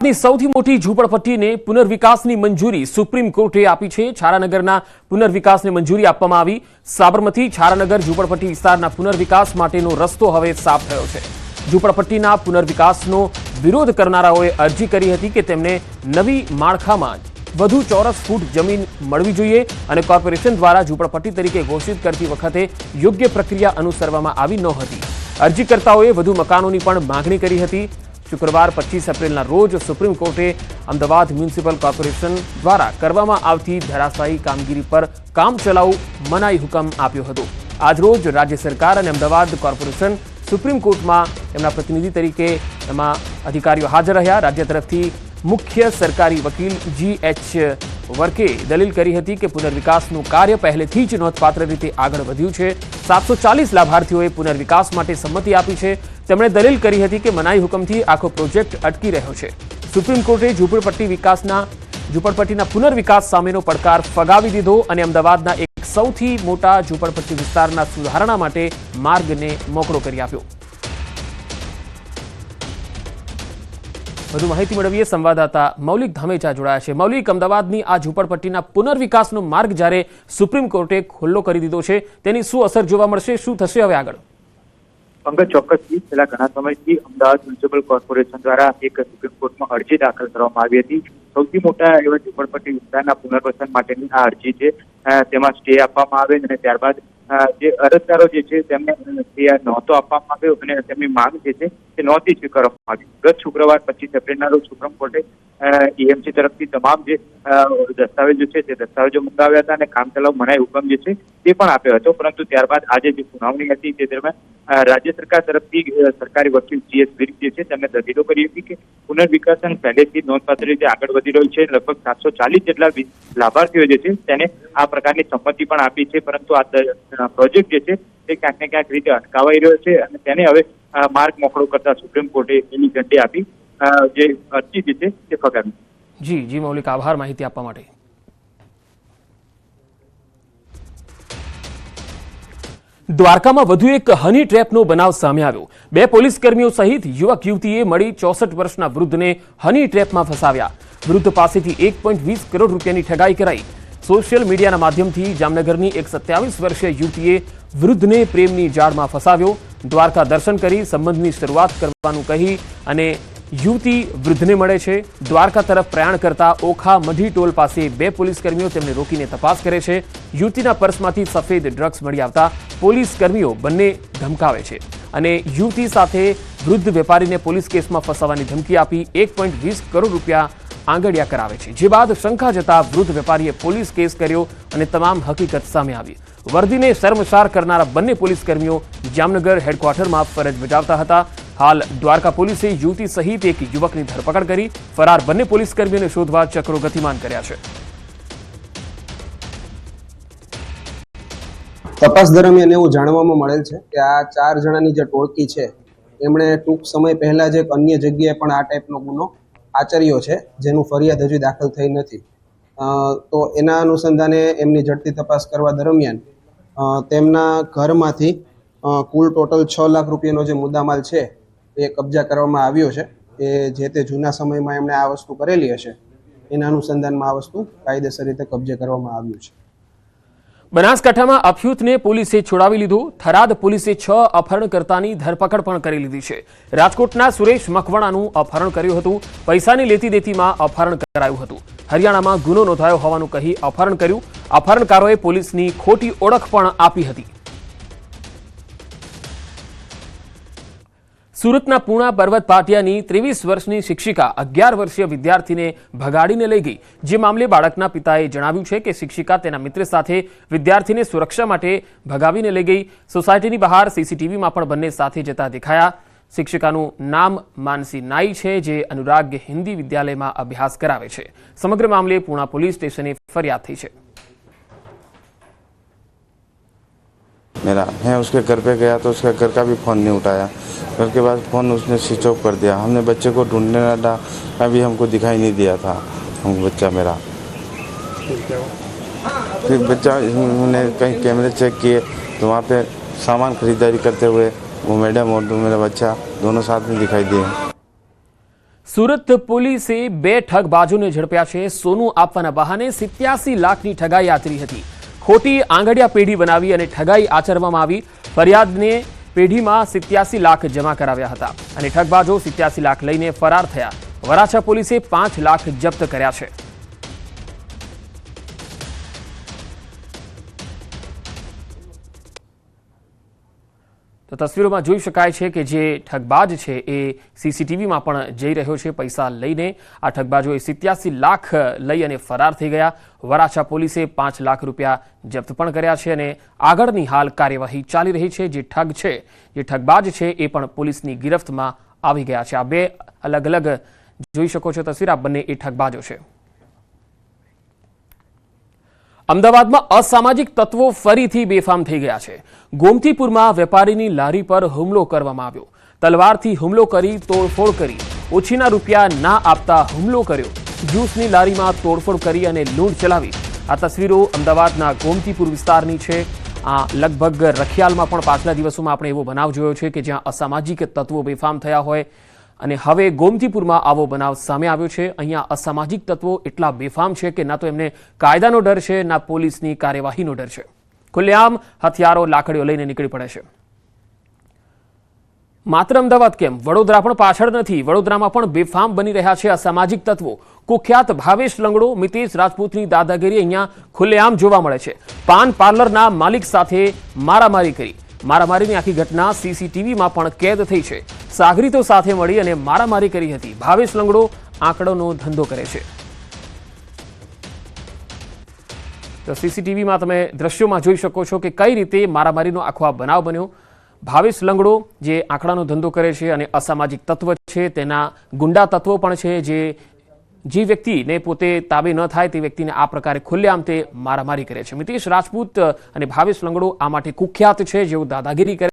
ની સૌથી મોટી ઝૂંપડપટ્ટીને પુનર્વિકાસની મંજૂરી સુપ્રીમ કોર્ટે આપી છે। છારાનગરના પુનર્વિકાસને મંજૂરી આપવામાં આવી। સાબરમતી છારાનગર ઝૂંપડપટ્ટી વિસ્તારના પુનર્વિકાસ માટેનો રસ્તો હવે સાફ થયો છે। ઝૂંપડપટ્ટીના પુનર્વિકાસનો વિરોધ કરનારાઓએ અરજી કરી હતી કે તેમને નવી માળખામાં વધુ ચોરસ ફૂટ જમીન મળવી જોઈએ અને કોર્પોરેશન દ્વારા ઝૂંપડપટ્ટી તરીકે ઘોષિત કરતી વખતે યોગ્ય પ્રક્રિયા અનુસરવામાં આવી નહોતી। અરજીકર્તાઓએ વધુ મકાનોની પણ માંગણી કરી હતી। शुक्रवार 25 एप्रिलना रोज सुप्रीम कोर्टे अमदावाद म्युनिसिपल कॉर्पोरेशन द्वारा करवामां आवती धराशायी कामगीरी पर काम चलाऊ मनाई हुकम आप्यो हतो। आज रोज राज्य सरकार और अमदावाद कॉर्पोरेशन सुप्रीम कोर्ट में एमना प्रतिनिधि तरीके एमां अधिकारीओ हाजर रह्या। राज्य तरफथी मुख्य सरकारी वकील GH वर्के दलील करी हती कि पुनर्विकासनुं कार्य पहलेथी ज नोंधपात्र रीते आगळ वध्युं छे। 740 लाभार्थीओए पुनर्विकास माटे संमति आपी छे। તેમણે દલીલ કરી હતી કે મનાઈ હુકમથી આખો પ્રોજેક્ટ અટકી રહ્યો છે। સુપ્રીમ કોર્ટે ઝૂંપડપટ્ટીના પુનર્વિકાસ સામેનો પડકાર ફગાવી દીધો અને અમદાવાદના એક સૌથી મોટા ઝૂંપડપટ્ટી વિસ્તારના સુધારણા માટે માર્ગને મોકળો કરી આપ્યો। વધુ માહિતી મેળવીએ સંવાદદાતા મૌલિક ધામેચા જોડાયા છે। મૌલિક, અમદાવાદની આ ઝૂંપડપટ્ટીના પુનર્વિકાસનો માર્ગ જ્યારે સુપ્રીમ કોર્ટે ખુલ્લો કરી દીધો છે તેની શું અસર જોવા મળશે, શું થશે હવે આગળ? पंकज चौक्कसथी छेल्ला घणा समयथी अमदावाद म्युनिसिपल कॉर्पोरेशन द्वारा एक सुप्रीम कोर्ट में अरजी दाखल करवामां आवी हती। सौथी मोटा एवा झूंपड़पट्टी विस्ताરના પુનર્વસન માટેની આ અરજી છે તેમાં સ્ટે આપવામાં આવે અને ત્યારબાદ જે અરજદારો જે છે તેમને સ્ટે નહોતો આપવામાં આવ્યો અને તેમની માંગ જે છે તે નહોતી સ્વીકારવામાં આવી। ગત શુક્રવાર 25 એપ્રિલના રોજ સુપ્રીમ કોર્ટે EMC તરફથી તમામ જે દસ્તાવેજો છે તે દસ્તાવેજો મંગાવ્યા હતા અને કામચલાઉ મનાઈ હુકમ જે છે તે પણ આપ્યો હતો। પરંતુ ત્યારબાદ આજે જે સુનાવણી હતી તે દરમિયાન राज्य सरकार तरफथी सरकारी वकील GH विर्क जे छे तेमणे दलीलो करी हती के पुनर्विकासन पहलेथी नोंधपात्र रीते आगळ वधी રહ્યું છે। लगभग 740 જેટલા લાભાર્થીઓ જે છે તેને આ પ્રકારની સંમતિ પણ આપી છે, પરંતુ આ પ્રોજેક્ટ જે છે તે ક્યાંક ને ક્યાંક રીતે અટકાવાઈ રહ્યો છે અને તેને હવે માર્ગ મોકળો કરતા સુપ્રીમ કોર્ટે એની ઝંડી આપી જે અરજી જે છે તે ફગાવી। જી મૌલિક, આભાર માહિતી આપવા માટે। દ્વારકામાં વધુ એક હની ટ્રેપનો બનાવ સામે આવ્યો। બે પોલીસકર્મીઓ સહિત યુવક યુવતીએ મળી 64 વર્ષના વૃદ્ધને હની ટ્રેપમાં ફસાવ્યા। વૃદ્ધ પાસેથી 1.20 કરોડ રૂપિયાની ઠગાઈ કરાઈ। સોશિયલ મીડિયાના માધ્યમથી જામનગરની એક 27 વર્ષીય યુવતીએ વૃદ્ધને પ્રેમની જાળમાં ફસાવ્યો। દ્વારકા દર્શન કરી સંબંધની શરૂઆત કરવાનું કહી અને યુવતી વૃદ્ધને મળે છે। દ્વારકા તરફ પ્રયાણ કરતા ઓખા મઢી ટોલ પાસે બે પોલીસકર્મીઓ તેમને રોકીને તપાસ કરે છે। યુવતીના પર્સમાંથી સફેદ ડ્રગ્સ મળી આવતા પોલીસકર્મીઓ બંને ધમકાવે છે અને યુવતી સાથે વૃદ્ધ વેપારીને પોલીસ કેસમાં ફસાવવાની ધમકી આપી 1.20 કરોડ રૂપિયા આંગળિયા કરાવે છે। જે બાદ શંકા જતા વૃદ્ધ વેપારીએ પોલીસ કેસ કર્યો અને તમામ હકીકત સામે આવી। વર્દીને શર્મસાર કરનારા બંને પોલીસકર્મીઓ જામનગર હેડક્વાર્ટરમાં ફરજ બજાવતા હતા। हाल द्वारका पुलिसे युवती सहित एक युवकनी धरपकड़ करी। फरार बंने पुलिसकर्मीओने शोधवा चक्रो गतिमान कर्या छे। तपास दरमियान एवुं जाणवामां मळेल छे के आ 4 जणानी जे टोळकी छे एमणे टूंक समय पहेला ज एक अन्य जग्याए पण आ टाइपनो गुनो आचर्यो छे, जेनुं फरियाद हजी दाखल थई नथी। तो एना अनुसंधाने एमनी झड़पी तपास करवा दरमियान तेमना घरमांथी कुल टोटल 6 लाख रूपियानो जे मुद्दामाल छे એ કબજા કરવામાં આવ્યો છે। એ જે તે જૂના સમયમાં એમણે આ વસ્તુ કરેલી હશે એના અનુસંધાનમાં આ વસ્તુ કાયદેસર રીતે કબજે કરવામાં આવ્યું છે। બનાસકાંઠામાં અફયુતને પોલીસે છોડાવી લીધો। થરાદ પોલીસે 6 અપહરણકર્તાની ધરપકડ પણ કરી લીધી છે। રાજકોટના સુરેશ મકવાણાનું અપહરણ કર્યું હતું। પૈસાની લેતી દેતીમાં અપહરણ કરાયું હતું। હરિયાણામાં ગુનો નોંધાયો હોવાનું કહી અપહરણ કર્યું। અપહરણકારોએ પોલીસની ખોટી ઓળખ પણ આપી હતી। સુરતના પૂણા પર્વત પાટિયાની 23 વર્ષની શિક્ષિકા 11 વર્ષીય વિદ્યાર્થીને ભગાડીને લઈ ગઈ। જે મામલે બાળકના પિતાએ જણાવ્યું છે કે શિક્ષિકા તેના મિત્ર સાથે વિદ્યાર્થીને સુરક્ષા માટે ભગાવીને લઈ ગઈ। સોસાયટીની બહાર સીસીટીવીમાં પણ બંને સાથે જતા દેખાયા। શિક્ષિકાનું નામ માનસી નાઈ છે, જે અનુરાગ હિન્દી વિદ્યાલયમાં અભ્યાસ કરાવે છે। સમગ્ર મામલે પૂણા પોલીસ સ્ટેશને ફરિયાદ થઈ છે। मेरा मैं उसके घर पे गया तो उसका घर का भी फ़ोन नहीं उठाया। घर के बाद फ़ोन उसने स्विच ऑफ कर दिया। हमने बच्चे को ढूंढने लगा, अभी हमको दिखाई नहीं दिया था हमको बच्चा मेरा। फिर बच्चा हमने कहीं कैमरे चेक किए तो वहाँ पे सामान खरीदारी करते हुए वो मैडम और मेरा बच्चा दोनों साथ में दिखाई दिए। સુરત પોલીસે બે ઠગબાજોને ઝડપ્યા છે. સોનું આપવાના બહાને 87 લાખની ઠગાઈ આચરી હતી. ખોટી આંગડિયા પેઢી બનાવી અને ઠગાઈ આચરવામાં આવી. ફરિયાદને પેઢીમાં 87 લાખ જમા કરાવ્યા હતા અને ઠગબાજો 87 લાખ લઈને ફરાર થયા. વરાછા પોલીસે 5 લાખ જપ્ત કર્યા છે. તો તસવીરોમાં જોઈ શકાય છે કે જે ઠગબાજ છે એ સીસીટીવીમાં પણ જઈ રહ્યો છે પૈસા લઈને. આ ઠગબાજોએ 87 લાખ લઈ અને ફરાર થઈ ગયા. વરાછા પોલીસે 5 લાખ રૂપિયા જપ્ત પણ કર્યા છે અને આગળની હાલ કાર્યવાહી ચાલી રહી છે. જે ઠગ છે, જે ઠગબાજ છે એ પણ પોલીસની ગિરફ્તમાં આવી ગયા છે. આ બે અલગ અલગ જોઈ શકો છો તસવીર. આ બંને એ ઠગબાજો છે. અમદાવાદમાં અસામાજિક તત્વો ફરીથી બેફામ થઈ ગયા છે. ગોમતીપુરમાં વેપારીની લારી પર હુમલો કરવામાં આવ્યો. તલવારથી હુમલો કરી તોડફોડ કરી. ઓછીના રૂપિયા ના આપતા હુમલો કર્યો. જ્યુસની લારીમાં તોડફોડ કરી અને લૂંટ ચલાવી. આ તસવીરો અમદાવાદના ગોમતીપુર વિસ્તારની છે. આ લગભગ રખિયાલમાં પણ પાછલા દિવસોમાં આપણે એવો બનાવ જોયો છે કે જ્યાં અસામાજિક તત્વો બેફામ થયા હોય અને હવે ગોમતીપુરમાં આવો બનાવ સામે આવ્યો છે. અહીંયા અસામાજિક તત્વો એટલા બેફામ છે કે ના તો એમને કાયદાનો ડર છે, ના પોલીસની કાર્યવાહીનો ડર છે. ખુલ્લેઆમ હથિયારો, લાકડીઓ લઈને નીકળી પડે છે. માત્ર અમદાવાદ કેમ, વડોદરા પણ પાછળ નથી. વડોદરામાં પણ બેફામ બની રહ્યા છે અસામાજિક તત્વો. કુખ્યાત ભાવેશ લંગડો, મિતેશ રાજપૂતની દાદાગીરી અહીંયા ખુલ્લેઆમ જોવા મળે છે. પાન પાર્લરના માલિક સાથે મારામારી કરી. મારામારીની આખી ઘટના સીસીટીવીમાં પણ કેદ થઈ છે. સાગરીતો સાથે મળી અને મારામારી કરી હતી. ભાવેશ લંગડો આંકડોનો ધંધો કરે છે. તો સીસીટીવીમાં તમે દ્રશ્યોમાં જોઈ શકો છો કે કઈ રીતે મારામારીનો આખો આ બનાવ બન્યો. ભાવેશ લંગડો જે આંકડાનો ધંધો કરે છે અને અસામાજિક તત્વ છે, તેના ગુંડા તત્વો પણ છે જે વ્યક્તિને પોતે તાબે ન થાય તે વ્યક્તિને આ પ્રકારે ખુલ્લેઆમ તે મારામારી કરે છે. મિતેશ રાજપૂત અને ભાવેશ લંગડો આ માટે કુખ્યાત છે. જેઓ દાદાગીરી કરે